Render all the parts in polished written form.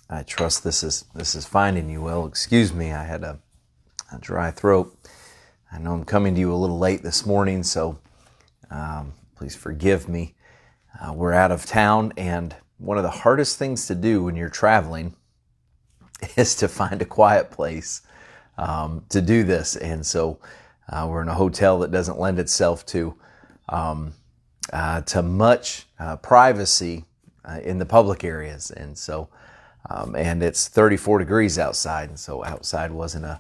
I trust this is finding you well. Excuse me, I had a dry throat. I know I'm coming to you a little late this morning, so please forgive me. We're out of town, and one of the hardest things to do when you're traveling is to find a quiet place to do this. And so we're in a hotel that doesn't lend itself to much privacy in the public areas, and so and it's 34 degrees outside, and so outside wasn't an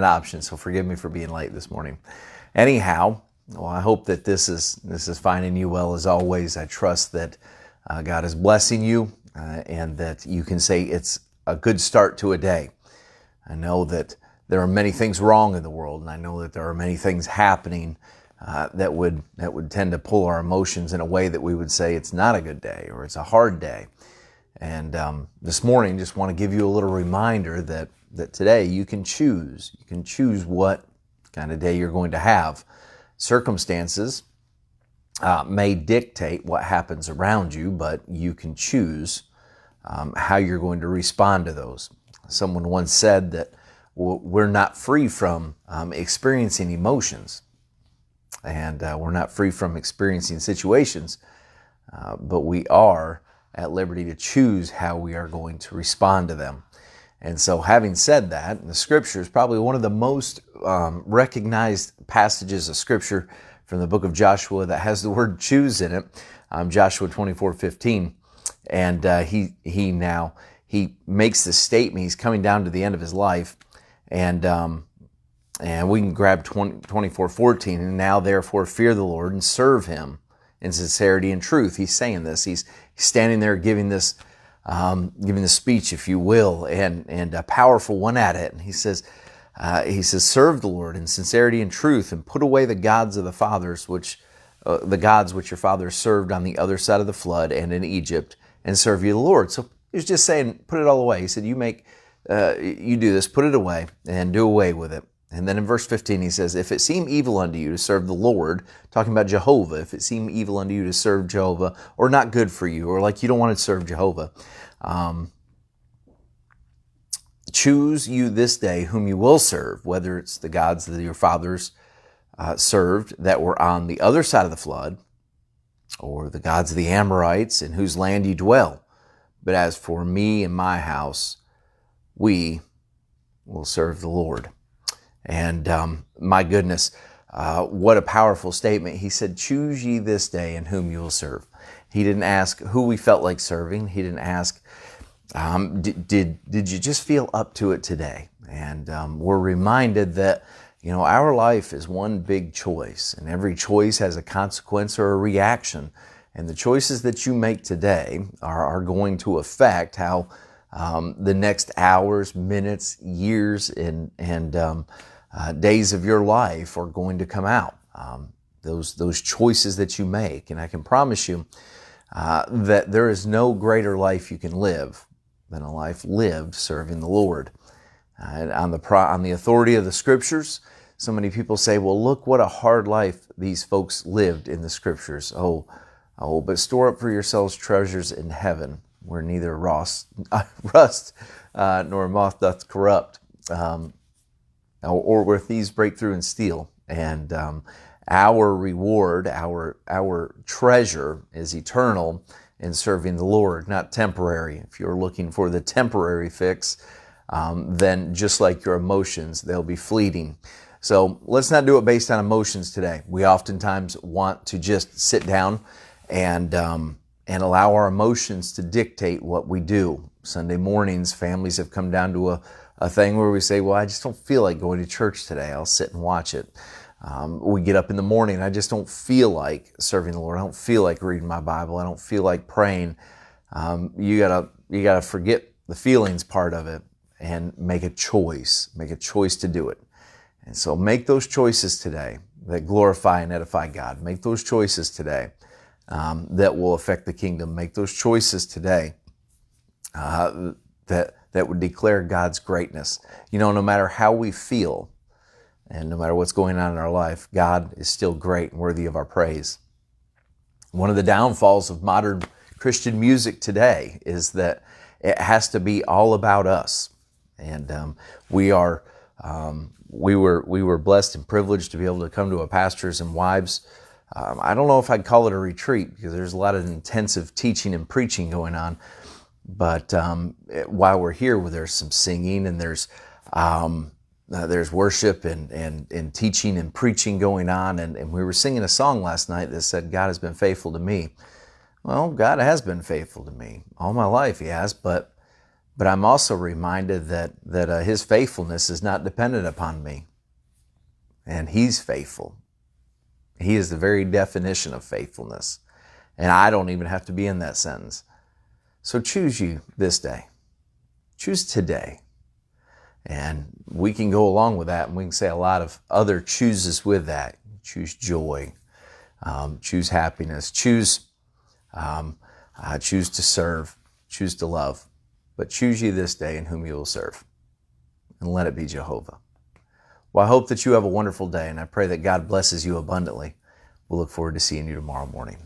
option. So forgive me for being late this morning. Anyhow, well, I hope that this is finding you well as always. I trust that God is blessing you and that you can say it's a good start to a day. I know that there are many things wrong in the world, and I know that there are many things happening that would tend to pull our emotions in a way that we would say it's not a good day or it's a hard day. And this morning, just want to give you a little reminder that today you can choose. You can choose what kind of day you're going to have. Circumstances may dictate what happens around you, but you can choose how you're going to respond to those. Someone once said that we're not free from experiencing emotions, and we're not free from experiencing situations, but we are at liberty to choose how we are going to respond to them. And so having said that, the scripture is probably one of the most recognized passages of scripture from the book of Joshua that has the word choose in it, Joshua 24:15. And he makes this statement. He's coming down to the end of his life, and we can grab 24:14. And now therefore fear the Lord and serve him in sincerity and truth. He's saying this. He's standing there giving this speech, if you will, and a powerful one at it. And he says, serve the Lord in sincerity and truth, and put away the gods of the fathers, the gods which your fathers served on the other side of the flood and in Egypt, and serve you the Lord. So he was just saying, put it all away. He said, you do this, put it away, and do away with it. And then in verse 15, he says, if it seem evil unto you to serve the Lord, talking about Jehovah, if it seem evil unto you to serve Jehovah, or not good for you, or like you don't want to serve Jehovah, choose you this day whom you will serve, whether it's the gods that your fathers served that were on the other side of the flood, or the gods of the Amorites in whose land you dwell. But as for me and my house, we will serve the Lord. And my goodness, what a powerful statement. He said, choose ye this day in whom you will serve. He didn't ask who we felt like serving. He didn't ask, did you just feel up to it today? And we're reminded that, our life is one big choice, and every choice has a consequence or a reaction. And the choices that you make today are going to affect how the next hours, minutes, years, and days of your life are going to come out. Those choices that you make. And I can promise you that there is no greater life you can live than a life lived serving the Lord. On the authority of the scriptures, so many people say, well, look what a hard life these folks lived in the scriptures. Oh, but store up for yourselves treasures in heaven, where neither rust nor moth doth corrupt, or where thieves break through and steal. And our reward, our treasure is eternal in serving the Lord, not temporary. If you're looking for the temporary fix, then just like your emotions, they'll be fleeting. So let's not do it based on emotions today. We oftentimes want to just sit down and allow our emotions to dictate what we do. Sunday mornings, families have come down to a thing where we say, well, I just don't feel like going to church today. I'll sit and watch it. We get up in the morning, I just don't feel like serving the Lord. I don't feel like reading my Bible. I don't feel like praying. You gotta forget the feelings part of it and make a choice to do it. And so make those choices today that glorify and edify God. Make those choices today that will affect the kingdom. Make those choices today that would declare God's greatness. No matter how we feel and no matter what's going on in our life, God is still great and worthy of our praise. One of the downfalls of modern Christian music today is that it has to be all about us. And we were blessed and privileged to be able to come to a Pastors and Wives. I don't know if I'd call it a retreat because there's a lot of intensive teaching and preaching going on. But while we're here, there's some singing and there's worship and teaching and preaching going on. And we were singing a song last night that said, God has been faithful to me. Well, God has been faithful to me all my life. He has, but I'm also reminded that His faithfulness is not dependent upon me. And He's faithful. He is the very definition of faithfulness. And I don't even have to be in that sentence. So choose you this day. Choose today. And we can go along with that, and we can say a lot of other chooses with that. Choose joy. Choose happiness. Choose to serve. Choose to love. But choose ye this day in whom you will serve. And let it be Jehovah. Well, I hope that you have a wonderful day, and I pray that God blesses you abundantly. We'll look forward to seeing you tomorrow morning.